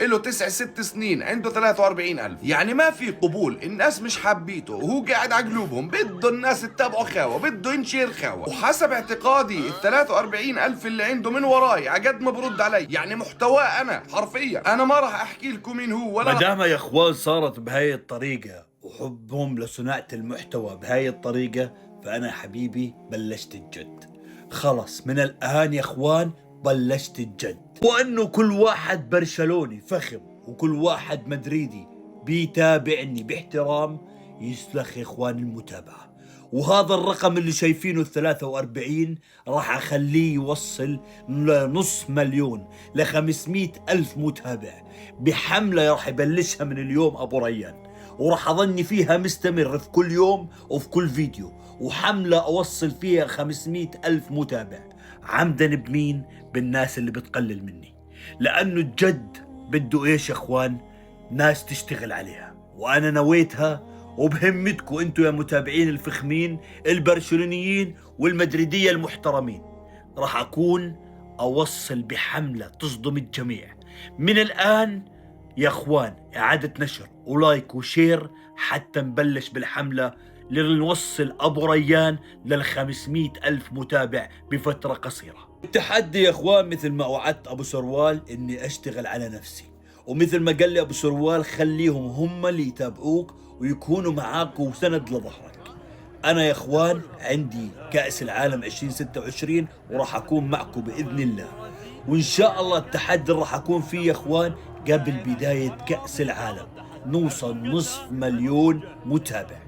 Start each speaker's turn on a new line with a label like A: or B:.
A: له 9 6 سنين عنده 43,000. يعني ما في قبول، الناس مش حابيته وهو قاعد على قلوبهم، بده الناس تتابعه خاوة، بده ينشر خاوة. وحسب اعتقادي ال 43,000 اللي عنده من وراي عقد ما برد علي، يعني محتواه أنا حرفيا أنا ما راح أحكي لكم مين هو
B: ما
A: ولا
B: دام يا اخوان صارت بهاي الطريقة وحبهم لصناعة المحتوى بهاي الطريقة، فأنا حبيبي بلشت الجد. خلص من الآن يا اخوان بلشت الجد، وأنه كل واحد برشلوني فخم وكل واحد مدريدي بيتابعني باحترام يسلخ يا اخوان المتابعة. وهذا الرقم اللي شايفينه 43 راح اخليه يوصل لنص مليون ل500,000 متابع بحملة راح يبلشها من اليوم ابو ريان، وراح اظني فيها مستمر في كل يوم وفي كل فيديو، وحملة اوصل فيها 500,000 متابع. عمدا بمين؟ بالناس اللي بتقلل مني، لانه الجد بده ايش يا اخوان؟ ناس تشتغل عليها، وانا نويتها. وبهمتكم انتو يا متابعين الفخمين البرشلونيين والمدريدية المحترمين، راح اكون اوصل بحملة تصدم الجميع من الان يا اخوان. اعادة نشر ولايك وشير حتى نبلش بالحملة لنوصل ابو ريان لل500,000 متابع بفترة قصيرة. التحدي يا اخوان مثل ما وعدت ابو سروال اني اشتغل على نفسي، ومثل ما قال لي ابو سروال خليهم هم اللي يتابعوك ويكونوا معاك وسند لظهرك. انا يا اخوان عندي كأس العالم 2026 وراح اكون معكم باذن الله، وان شاء الله التحدي اللي راح اكون فيه يا اخوان قبل بداية كأس العالم نوصل نصف مليون متابع.